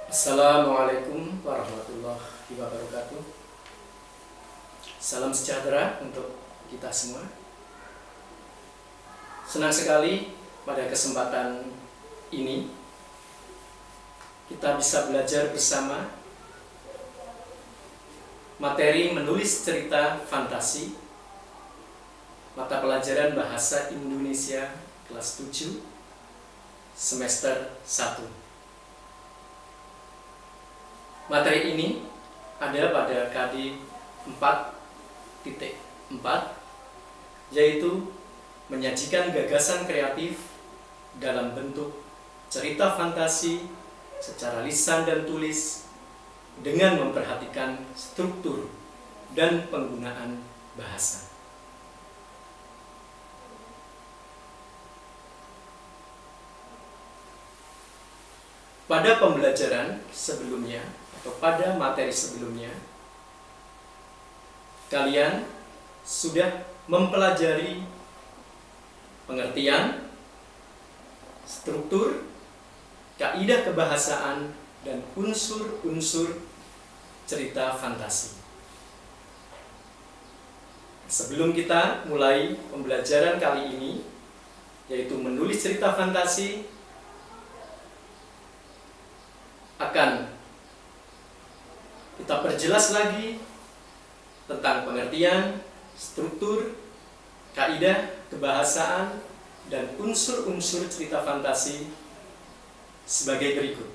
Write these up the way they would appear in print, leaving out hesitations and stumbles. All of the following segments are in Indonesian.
Assalamualaikum warahmatullahi wabarakatuh. Salam sejahtera untuk kita semua. Senang sekali pada kesempatan ini kita bisa belajar bersama materi menulis cerita fantasi, mata pelajaran Bahasa Indonesia kelas 7 semester 1. Materi ini ada pada KD 4.4, yaitu menyajikan gagasan kreatif dalam bentuk cerita fantasi secara lisan dan tulis dengan memperhatikan struktur dan penggunaan bahasa. Pada pembelajaran sebelumnya atau pada materi sebelumnya, kalian sudah mempelajari pengertian, struktur, kaidah kebahasaan, dan unsur-unsur cerita fantasi. Sebelum kita mulai pembelajaran kali ini, yaitu menulis cerita fantasi, akan kita perjelas lagi tentang pengertian, struktur, kaidah kebahasaan, dan unsur-unsur cerita fantasi sebagai berikut.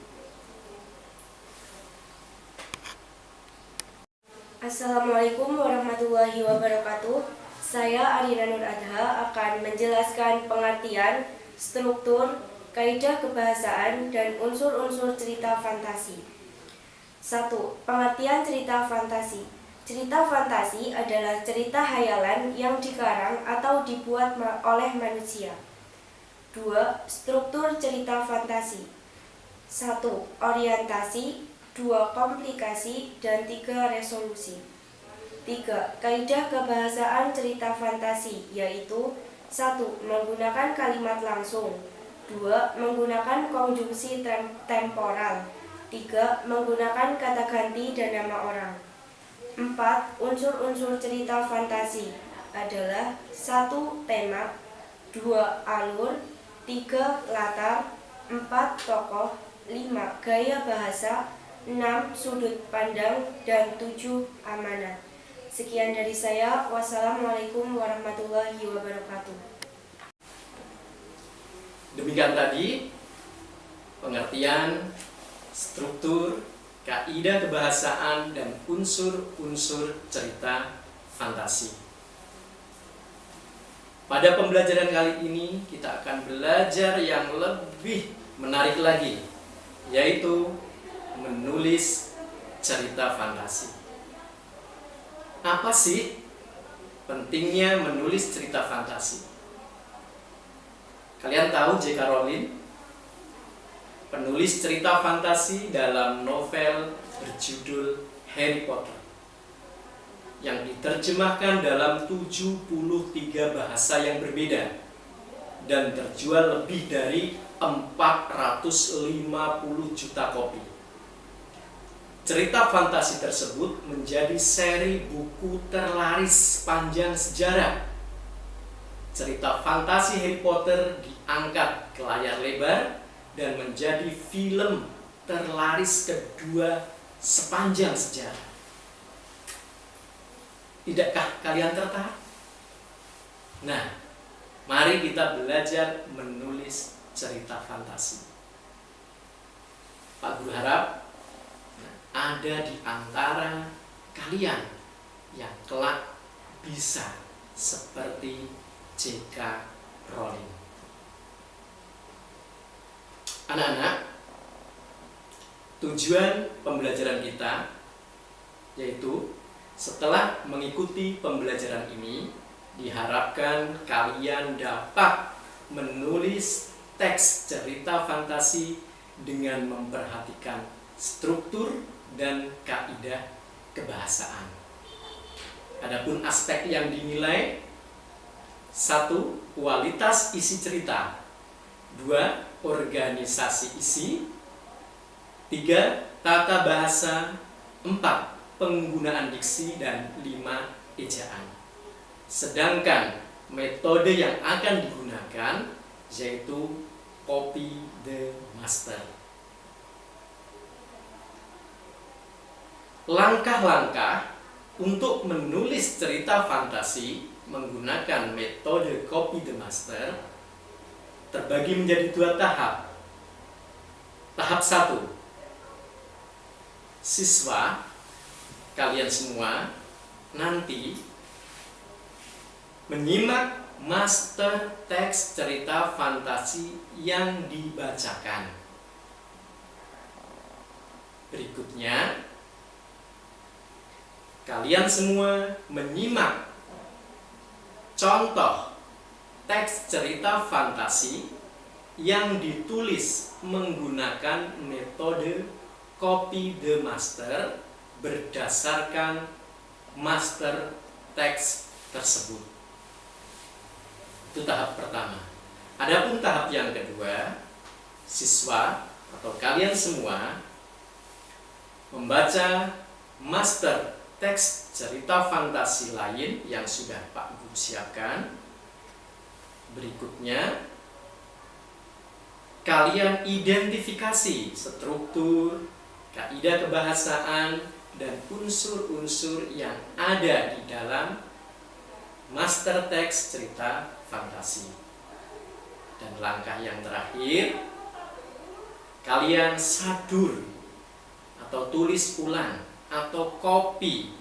Assalamualaikum warahmatullahi wabarakatuh. Saya Arina Nur Adha akan menjelaskan pengertian, struktur, kaidah kebahasaan, dan unsur-unsur cerita fantasi. 1. Pengertian cerita fantasi. Cerita fantasi adalah cerita hayalan yang dikarang atau dibuat oleh manusia. 2. Struktur cerita fantasi. 1. Orientasi, 2. Komplikasi, dan 3. Resolusi. 3. Kaidah kebahasaan cerita fantasi, yaitu 1. Menggunakan kalimat langsung, 2. Menggunakan konjungsi temporal, 3. Menggunakan kata ganti dan nama orang. 4. Unsur-unsur cerita fantasi adalah 1. Tema, 2. Alur, 3. Latar, 4. Tokoh, 5. Gaya bahasa, 6. Sudut pandang, dan 7. Amanat. Sekian dari saya. Wassalamualaikum warahmatullahi wabarakatuh. Demikian tadi pengertian, struktur, kaidah kebahasaan, dan unsur-unsur cerita fantasi. Pada pembelajaran kali ini kita akan belajar yang lebih menarik lagi, yaitu menulis cerita fantasi. Apa sih pentingnya menulis cerita fantasi? Kalian tahu J.K. Rowling, penulis cerita fantasi dalam novel berjudul Harry Potter, yang diterjemahkan dalam 73 bahasa yang berbeda dan terjual lebih dari 450 juta kopi. Cerita fantasi tersebut menjadi seri buku terlaris sepanjang sejarah. Cerita fantasi Harry Potter diangkat ke layar lebar dan menjadi film terlaris kedua sepanjang sejarah. Tidakkah kalian tertarik? Nah, mari kita belajar menulis cerita fantasi. Pak Guru harap ada di antara kalian yang kelak bisa seperti J.K. Rowling. Anak-anak, tujuan pembelajaran kita yaitu setelah mengikuti pembelajaran ini, diharapkan kalian dapat menulis teks cerita fantasi dengan memperhatikan struktur dan kaidah kebahasaan. Adapun aspek yang dinilai: 1. Kualitas isi cerita, 2. Organisasi isi, 3. Tata bahasa. 4. Penggunaan diksi, dan 5. Ejaan. Sedangkan metode yang akan digunakan yaitu copy the master. Langkah-langkah untuk menulis cerita fantasi menggunakan metode copy the master terbagi menjadi 2 tahap. Tahap 1, siswa, kalian semua nanti menyimak master teks cerita fantasi yang dibacakan. Berikutnya, kalian semua menyimak contoh teks cerita fantasi yang ditulis menggunakan metode copy the master berdasarkan master teks tersebut. Itu tahap pertama. Adapun tahap yang kedua, siswa atau kalian semua membaca master teks cerita fantasi lain yang sudah Pak Guru siapkan. Berikutnya, kalian identifikasi struktur, kaidah kebahasaan, dan unsur-unsur yang ada di dalam master teks cerita fantasi. Dan langkah yang terakhir, kalian sadur atau tulis ulang atau copy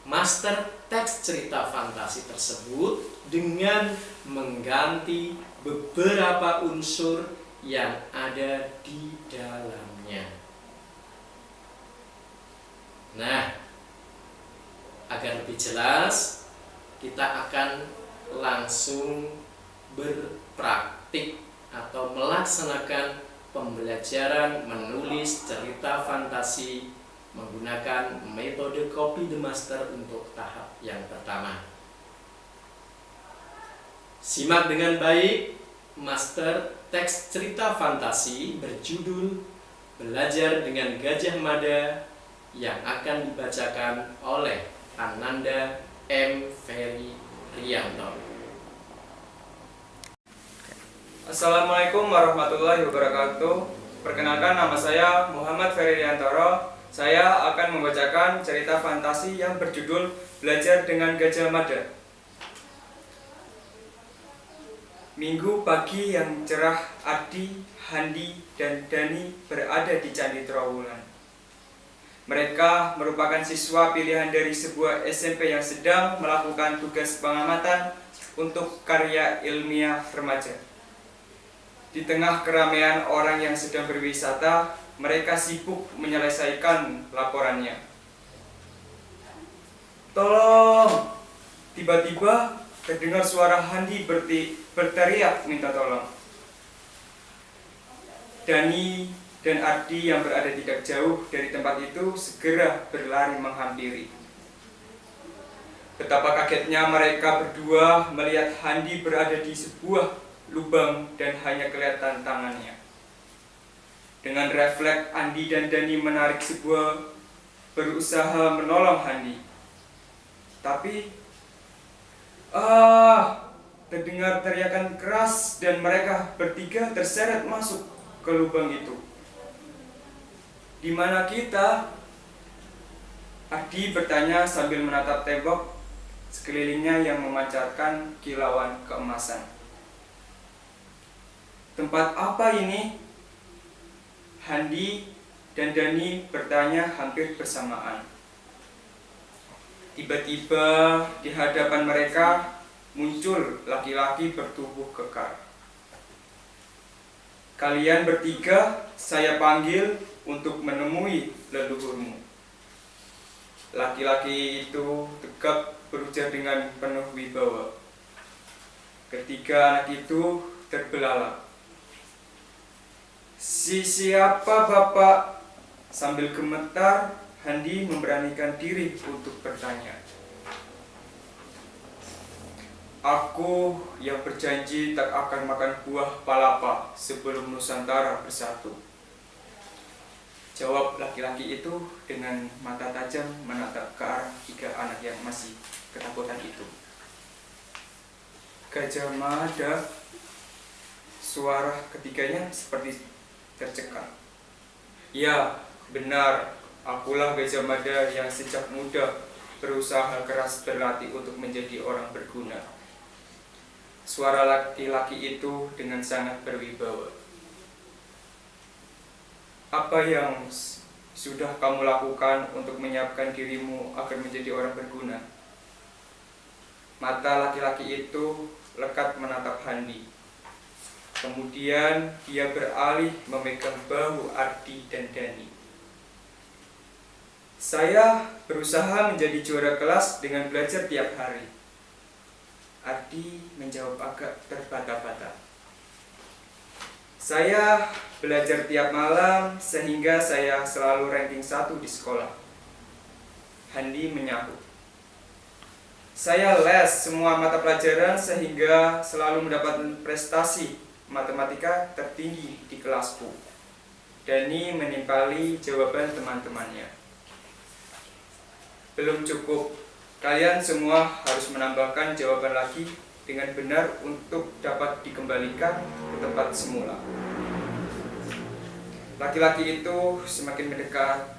master teks cerita fantasi tersebut dengan mengganti beberapa unsur yang ada di dalamnya. Nah, agar lebih jelas, kita akan langsung berpraktik atau melaksanakan pembelajaran menulis cerita fantasi menggunakan metode copy the master untuk tahap yang pertama. Simak dengan baik master teks cerita fantasi berjudul Belajar dengan Gajah Mada yang akan dibacakan oleh Ananda M. Ferry Rianto. Assalamualaikum warahmatullahi wabarakatuh. Perkenalkan, nama saya Muhammad Ferry Riantoro. Saya akan membacakan cerita fantasi yang berjudul Belajar dengan Gajah Mada. Minggu pagi yang cerah, Adi, Handi, dan Dani berada di Candi Trowulan. Mereka merupakan siswa pilihan dari sebuah SMP yang sedang melakukan tugas pengamatan untuk karya ilmiah remaja. Di tengah keramaian orang yang sedang berwisata, mereka sibuk menyelesaikan laporannya. Tolong! Tiba-tiba terdengar suara Handi berteriak minta tolong. Dani dan Ardi yang berada tidak jauh dari tempat itu segera berlari menghampiri. Betapa kagetnya mereka berdua melihat Handi berada di sebuah lubang dan hanya kelihatan tangannya. Dengan refleks, Andi dan Dani menarik berusaha menolong Handi. Tapi, terdengar teriakan keras dan mereka bertiga terseret masuk ke lubang itu. Di mana kita? Adi bertanya sambil menatap tembok sekelilingnya yang memancarkan kilauan keemasan. Tempat apa ini? Handi dan Dani bertanya hampir bersamaan. Tiba-tiba di hadapan mereka muncul laki-laki bertubuh kekar. Kalian bertiga saya panggil untuk menemui leluhurmu. Laki-laki itu tegap berujar dengan penuh wibawa. Ketiga anak itu terbelalak. Siapa Bapak? Sambil gemetar, Handi memberanikan diri untuk bertanya. Aku yang berjanji tak akan makan buah palapa sebelum Nusantara bersatu. Jawab laki-laki itu dengan mata tajam menatap ke arah 3 anak yang masih ketakutan itu. Gajah Mada, suara ketiganya seperti tercekat. Ya, benar, akulah Gajah Mada yang sejak muda berusaha keras berlatih untuk menjadi orang berguna. Suara laki-laki itu dengan sangat berwibawa. Apa yang sudah kamu lakukan untuk menyiapkan dirimu agar menjadi orang berguna? Mata laki-laki itu lekat menatap Handi. Kemudian dia beralih memegang bahu Ardi dan Dani. Saya berusaha menjadi juara kelas dengan belajar tiap hari. Ardi menjawab agak terbata-bata. Saya belajar tiap malam sehingga saya selalu ranking 1 di sekolah. Handi menyahut. Saya les semua mata pelajaran sehingga selalu mendapat prestasi matematika tertinggi di kelasku. Dani menimpali jawaban teman-temannya. Belum cukup. Kalian semua harus menambahkan jawaban lagi dengan benar untuk dapat dikembalikan ke tempat semula. Laki-laki itu semakin mendekat.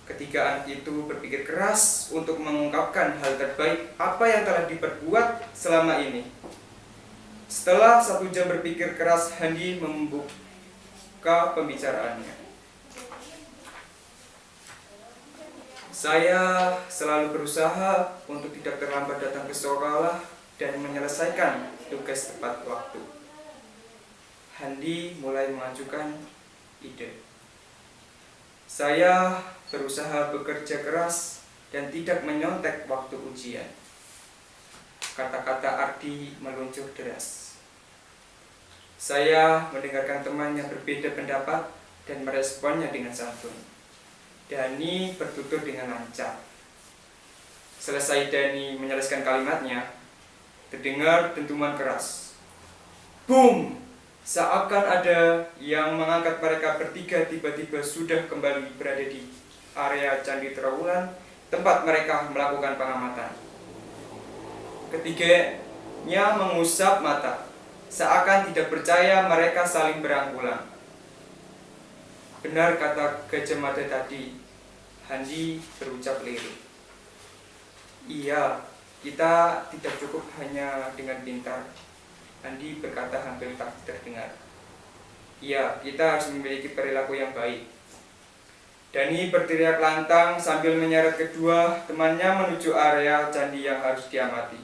Ketiga anak itu berpikir keras untuk mengungkapkan hal terbaik apa yang telah diperbuat selama ini. Setelah 1 jam berpikir keras, Handi membuka pembicaraannya. Saya selalu berusaha untuk tidak terlambat datang ke sekolah dan menyelesaikan tugas tepat waktu. Handi mulai mengajukan ide. Saya berusaha bekerja keras dan tidak menyontek waktu ujian. Kata-kata Ardi meluncur deras. Saya mendengarkan teman yang berbeda pendapat dan meresponnya dengan santun. Dani bertutur dengan lancar. Selesai Dani menyelesaikan kalimatnya, terdengar dentuman keras. Boom! Seakan ada yang mengangkat mereka bertiga tiba-tiba sudah kembali berada di area Candi Trawulan, tempat mereka melakukan pengamatan. Ketiganya mengusap mata, seakan tidak percaya mereka saling berangkulan. Benar kata Gajah Mada tadi, Handi berucap lirik. Iya, kita tidak cukup hanya dengan pintar. Handi berkata hampir tak terdengar. Iya, kita harus memiliki perilaku yang baik. Dani berteriak lantang sambil menyeret kedua temannya menuju area candi yang harus diamati.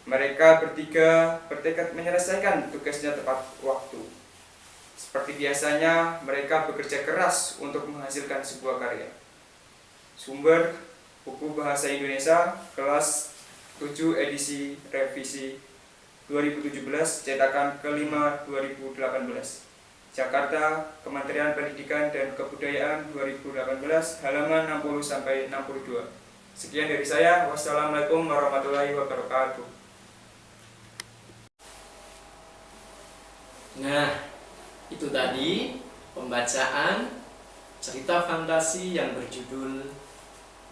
Mereka bertiga bertekad menyelesaikan tugasnya tepat waktu. Seperti biasanya, mereka bekerja keras untuk menghasilkan sebuah karya. Sumber buku Bahasa Indonesia kelas 7 edisi revisi 2017 cetakan kelima 2018. Jakarta, Kementerian Pendidikan dan Kebudayaan 2018, halaman 60-62. Sekian dari saya. Wassalamualaikum warahmatullahi wabarakatuh. Nah, itu tadi pembacaan cerita fantasi yang berjudul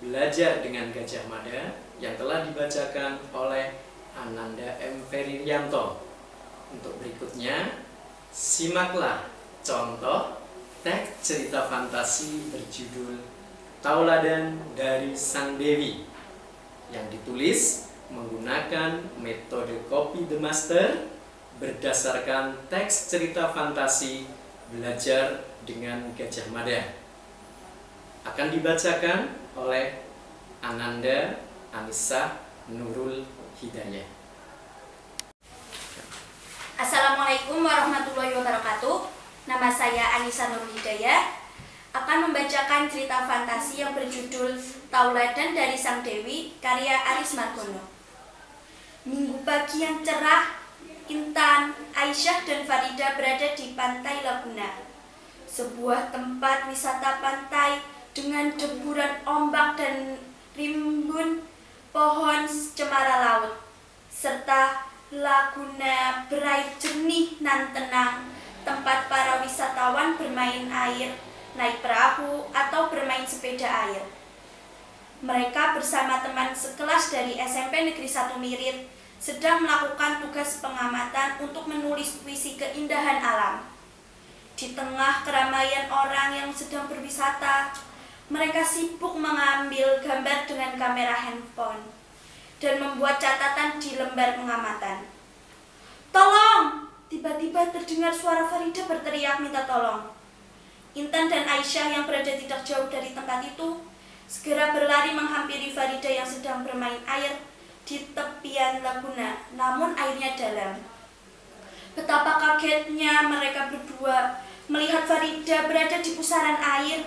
Belajar dengan Gajah Mada yang telah dibacakan oleh Ananda M. Feririanto. Untuk berikutnya, simaklah contoh teks cerita fantasi berjudul Tauladan dari Sang Dewi yang ditulis menggunakan metode copy the master berdasarkan teks cerita fantasi Belajar dengan Gajah Mada. Akan dibacakan oleh Ananda Anissa Nurul Hidayah. Assalamualaikum warahmatullahi wabarakatuh. Nama saya Anissa Nurul Hidayah akan membacakan cerita fantasi yang berjudul Tauladan dari Sang Dewi karya Aris Margono. Minggu pagi yang cerah, Intan, Aisyah dan Farida berada di pantai Laguna, sebuah tempat wisata pantai dengan deburan ombak dan rimbun pohon cemara laut, serta laguna berair jernih nan tenang, tempat para wisatawan bermain air naik perahu, atau bermain sepeda air. Mereka bersama teman sekelas dari SMP Negeri 1 Mirit sedang melakukan tugas pengamatan untuk menulis puisi keindahan alam. Di tengah keramaian orang yang sedang berwisata, mereka sibuk mengambil gambar dengan kamera handphone dan membuat catatan di lembar pengamatan. "Tolong!" Tiba-tiba terdengar suara Farida berteriak minta tolong. Intan dan Aisyah yang berada tidak jauh dari tempat itu segera berlari menghampiri Farida yang sedang bermain air di tepian laguna, namun airnya dalam. Betapa kagetnya mereka berdua melihat Farida berada di pusaran air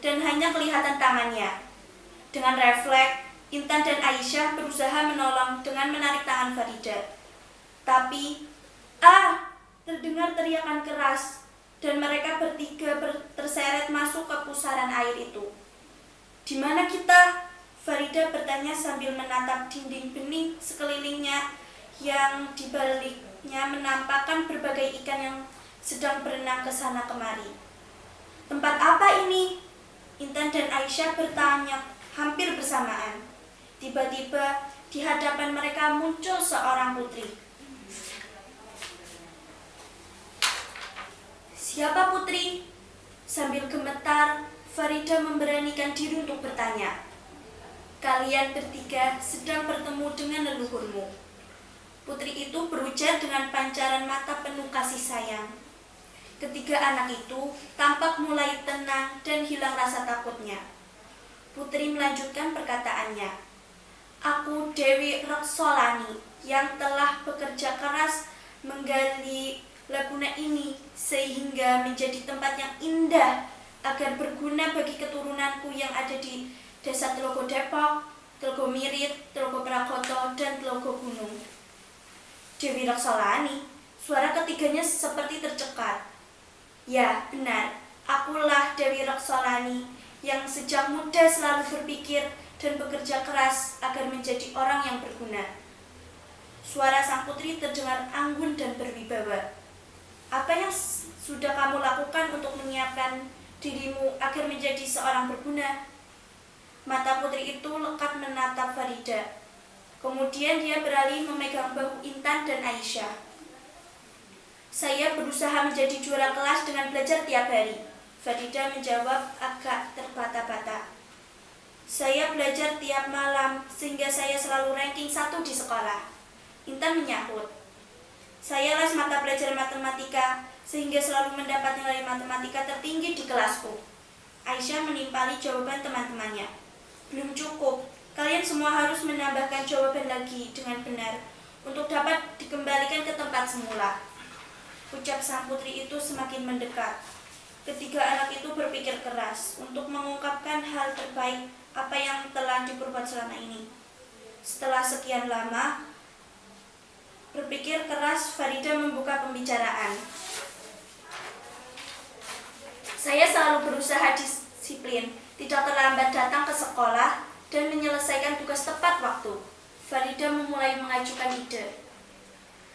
dan hanya kelihatan tangannya. Dengan refleks, Intan dan Aisyah berusaha menolong dengan menarik tangan Farida. Tapi, terdengar teriakan keras dan mereka bertiga terseret masuk ke pusaran air itu. "Di mana kita?" Farida bertanya sambil menatap dinding bening sekelilingnya yang di baliknya menampakkan berbagai ikan yang sedang berenang ke sana kemari. "Tempat apa ini?" Intan dan Aisyah bertanya hampir bersamaan. Tiba-tiba di hadapan mereka muncul seorang putri. "Siapa putri?" Sambil gemetar, Farida memberanikan diri untuk bertanya. "Kalian bertiga sedang bertemu dengan leluhurmu." Putri itu berujar dengan pancaran mata penuh kasih sayang. Ketiga anak itu tampak mulai tenang dan hilang rasa takutnya. Putri melanjutkan perkataannya. "Aku Dewi Reksolani yang telah bekerja keras menggali laguna ini sehingga menjadi tempat yang indah agar berguna bagi keturunanku yang ada di Desa Telogo Depok, Telogo Mirit, Telogo Prakoto, dan Telogo Gunung." Dewi Reksolani, suara ketiganya seperti tercekat. "Ya, benar, akulah Dewi Reksolani yang sejak muda selalu berpikir dan bekerja keras agar menjadi orang yang berguna." Suara sang putri terdengar anggun dan berwibawa. "Apa yang sudah kamu lakukan untuk menyiapkan dirimu agar menjadi seorang berguna?" Mata putri itu lekat menatap Farida. Kemudian dia beralih memegang bahu Intan dan Aisyah. "Saya berusaha menjadi juara kelas dengan belajar tiap hari," Farida menjawab agak terbata-bata. "Saya belajar tiap malam sehingga saya selalu ranking 1 di sekolah," Intan menyahut. "Saya les mata pelajaran matematika sehingga selalu mendapat nilai matematika tertinggi di kelasku," Aisyah menimpali jawaban teman-temannya. "Belum cukup, kalian semua harus menambahkan jawaban lagi dengan benar untuk dapat dikembalikan ke tempat semula," ucap sang putri itu semakin mendekat. Ketiga anak itu berpikir keras untuk mengungkapkan hal terbaik apa yang telah diperbuat selama ini. Setelah sekian lama berpikir keras, Farida membuka pembicaraan. "Saya selalu berusaha disiplin, tidak terlambat datang ke sekolah, dan menyelesaikan tugas tepat waktu." Farida memulai mengajukan ide.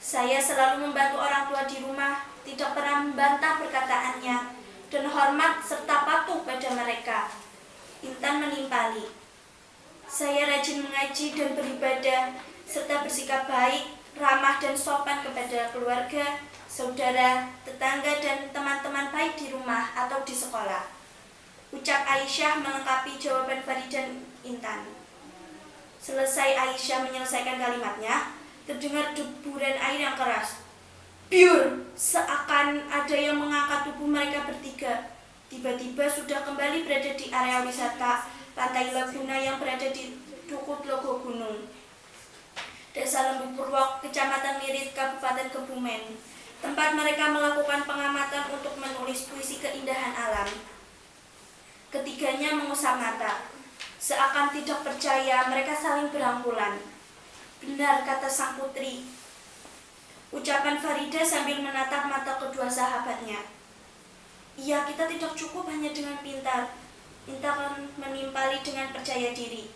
"Saya selalu membantu orang tua di rumah, tidak pernah membantah perkataannya, dan hormat serta patuh pada mereka," Intan menimpali. "Saya rajin mengaji dan beribadah, serta bersikap baik, ramah dan sopan kepada keluarga, saudara, tetangga, dan teman-teman baik di rumah atau di sekolah," ucap Aisyah melengkapi jawaban Farida dan Intan. Selesai Aisyah menyelesaikan kalimatnya, terdengar deburan air yang keras. Biur! Seakan ada yang mengangkat tubuh mereka bertiga. Tiba-tiba sudah kembali berada di area wisata Pantai Laguna yang berada di Duku Telogo Gunung, Desa Lembu Purwok, Kecamatan Mirit, Kabupaten Kebumen, tempat mereka melakukan pengamatan untuk menulis puisi keindahan alam. Ketiganya mengusap mata. Seakan tidak percaya, mereka saling berangkulan. "Benar," kata sang putri, ucapan Farida sambil menatap mata kedua sahabatnya. "Iya, kita tidak cukup hanya dengan pintar. Intan menimpali dengan percaya diri.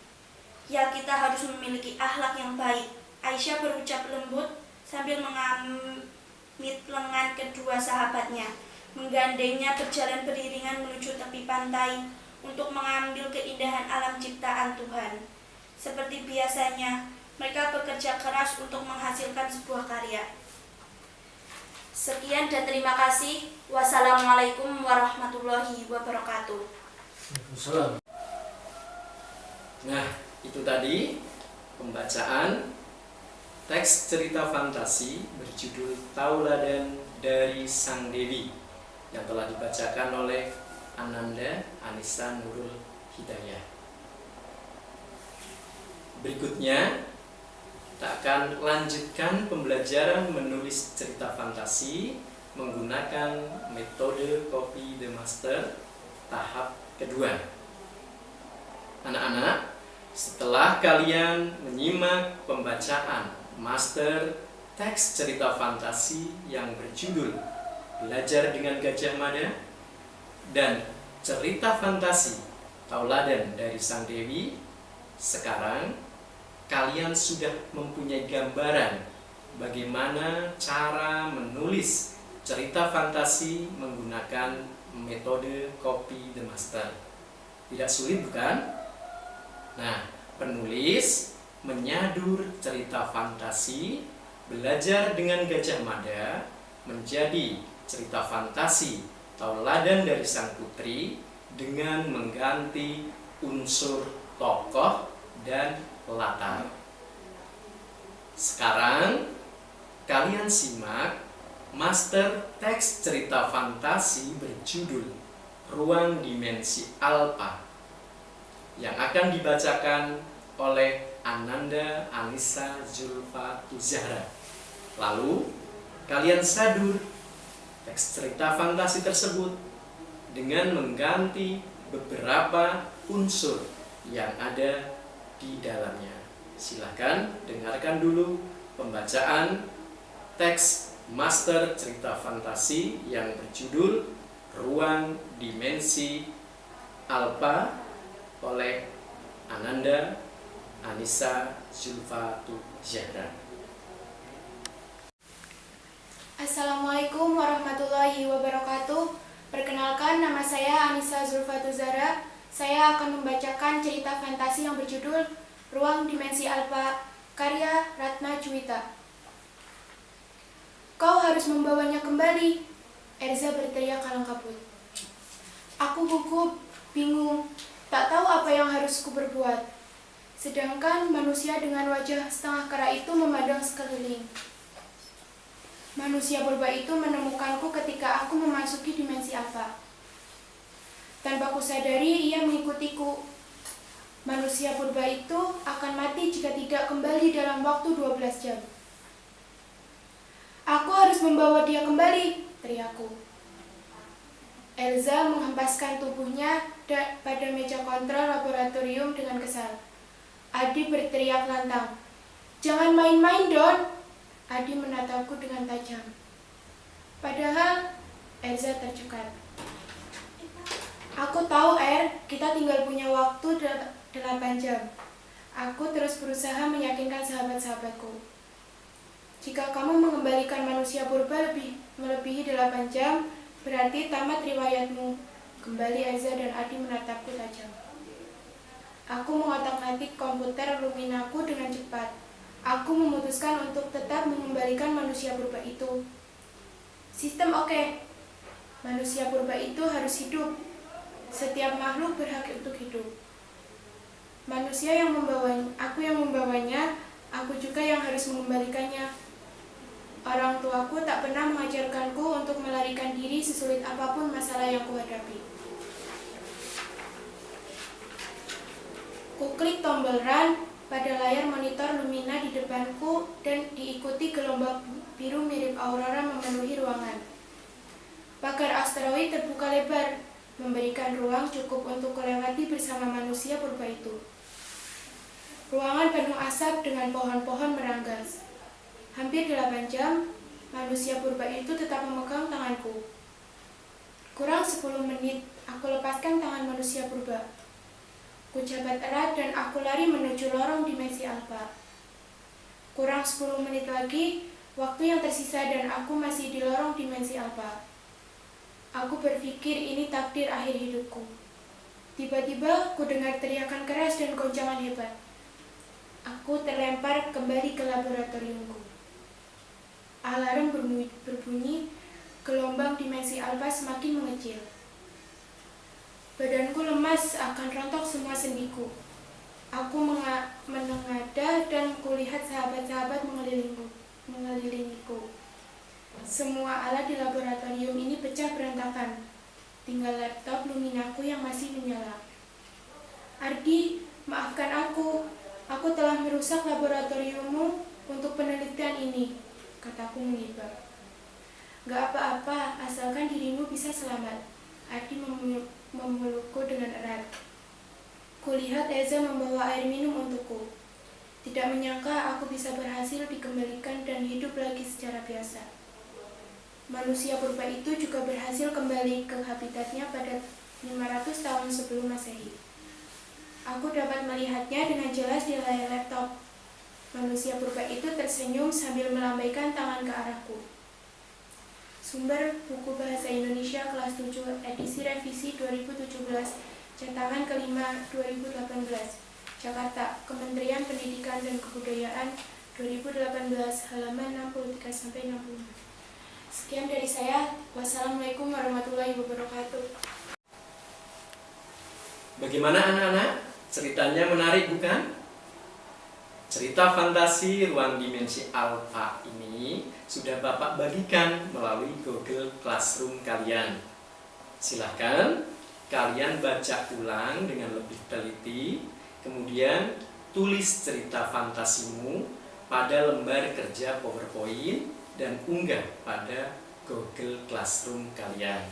Ya, kita harus memiliki akhlak yang baik," Aisyah berucap lembut sambil mengamit lengan kedua sahabatnya. menggandengnya berjalan beriringan menuju tepi pantai untuk mengambil keindahan alam ciptaan Tuhan. Seperti biasanya, mereka bekerja keras untuk menghasilkan sebuah karya. Sekian dan terima kasih. Wassalamualaikum warahmatullahi wabarakatuh. Waalaikumsalam. Nah, itu tadi pembacaan teks cerita fantasi berjudul Tauladan dari Sang Dewi yang telah dibacakan oleh Ananda Anissa Nurul Hidayah. Berikutnya kita akan lanjutkan pembelajaran menulis cerita fantasi menggunakan metode Copy the Master tahap kedua. Anak-anak, setelah kalian menyimak pembacaan master teks cerita fantasi yang berjudul Belajar dengan Gajah Mada dan cerita fantasi Tauladan dari Sang Dewi, sekarang kalian sudah mempunyai gambaran bagaimana cara menulis cerita fantasi menggunakan metode Copy the Master. Tidak sulit, bukan? Nah, penulis menyadur cerita fantasi Belajar dengan Gajah Mada menjadi cerita fantasi Tauladan dari Sang Putri dengan mengganti unsur tokoh dan latar. Sekarang kalian simak master teks cerita fantasi berjudul Ruang Dimensi Alpha yang akan dibacakan oleh Ananda Anissa Zulfa Tuzahra. Lalu kalian sadur teks cerita fantasi tersebut dengan mengganti beberapa unsur yang ada di dalamnya. Silakan dengarkan dulu pembacaan teks master cerita fantasi yang berjudul Ruang Dimensi Alpha oleh Ananda Anissa Zulfa Tuzahra. Assalamualaikum warahmatullahi wabarakatuh. Perkenalkan, nama saya Anissa Zulfa Tuzahra. Saya akan membacakan cerita fantasi yang berjudul Ruang Dimensi Alpha, karya Ratna Juwita. Kau harus membawanya kembali, Erza berteriak kalang kabut. Aku gugup, bingung, tak tahu apa yang harus kuperbuat. Sedangkan manusia dengan wajah setengah kera itu memandang sekeliling. Manusia purba itu menemukanku ketika aku memasuki dimensi alfa. Tanpa kusadari, ia mengikutiku. Manusia purba itu akan mati jika tidak kembali dalam waktu 12 jam. Aku harus membawa dia kembali, teriakku. Elza menghempaskan tubuhnya pada meja kontrol laboratorium dengan kesal. Adi berteriak lantang, "Jangan main-main, Don!" Adi menatapku dengan tajam. Padahal Elza tercekat. Aku tahu, kita tinggal punya waktu 8 jam. Aku terus berusaha meyakinkan sahabat-sahabatku. Jika kamu mengembalikan manusia purba melebihi 8 jam, berarti tamat riwayatmu. Kembali Elza dan Adi menatapku tajam. Aku mengotak-atik komputer Luminaku dengan cepat. Aku memutuskan untuk tetap mengembalikan manusia purba itu. Sistem oke. Manusia purba itu harus hidup. Setiap makhluk berhak untuk hidup. Manusia yang membawanya, aku juga yang harus mengembalikannya. Orang tuaku tak pernah mengajarkanku untuk melarikan diri sesulit apapun masalah yang kuhadapi. Kuklik tombol run pada layar monitor Lumina di depanku dan diikuti gelombang biru mirip aurora memenuhi ruangan. Pagar asteroid terbuka lebar, memberikan ruang cukup untuk kelewati bersama manusia purba itu. Ruangan penuh asap dengan pohon-pohon meranggas. Hampir 8 jam, manusia purba itu tetap memegang tanganku. Kurang 10 menit, aku lepaskan tangan manusia purba. Kujabat erat dan aku lari menuju lorong dimensi alfa. Kurang 10 menit lagi, waktu yang tersisa dan aku masih di lorong dimensi alfa. Aku berpikir ini takdir akhir hidupku. Tiba-tiba ku dengar teriakan keras dan goncangan hebat. Aku terlempar kembali ke laboratoriumku. Alarm berbunyi, gelombang dimensi alfa semakin mengecil. Badanku lemas, akan rontok semua sendiku. Aku menengadah dan kulihat sahabat-sahabat mengelilingiku. Semua alat di laboratorium ini pecah berantakan. Tinggal laptop Luminaku yang masih menyala. Ardi, maafkan aku. Aku telah merusak laboratoriummu untuk penelitian ini, kataku mengibah. Gak apa-apa, asalkan dirimu bisa selamat. Ardi memelukku dengan erat. Kulihat Eza membawa air minum untukku. Tidak menyangka aku bisa berhasil dikembalikan dan hidup lagi secara biasa. Manusia purba itu juga berhasil kembali ke habitatnya pada 500 tahun sebelum Masehi. Aku dapat melihatnya dengan jelas di layar laptop. Manusia purba itu tersenyum sambil melambaikan tangan ke arahku. Sumber buku Bahasa Indonesia kelas 7 edisi revisi 2017, cetakan kelima 2018. Jakarta, Kementerian Pendidikan dan Kebudayaan 2018, halaman 63-65. Sekian dari saya. Wassalamualaikum warahmatullahi wabarakatuh. Bagaimana anak-anak? Ceritanya menarik bukan? Cerita fantasi ruang dimensi alfa ini sudah Bapak bagikan melalui Google Classroom kalian. Silahkan kalian baca ulang dengan lebih teliti, kemudian tulis cerita fantasimu pada lembar kerja PowerPoint dan unggah pada Google Classroom kalian.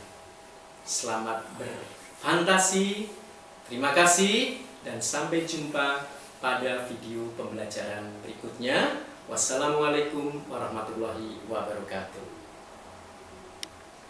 Selamat berfantasi, terima kasih, dan sampai jumpa pada video pembelajaran berikutnya. Wassalamualaikum warahmatullahi wabarakatuh.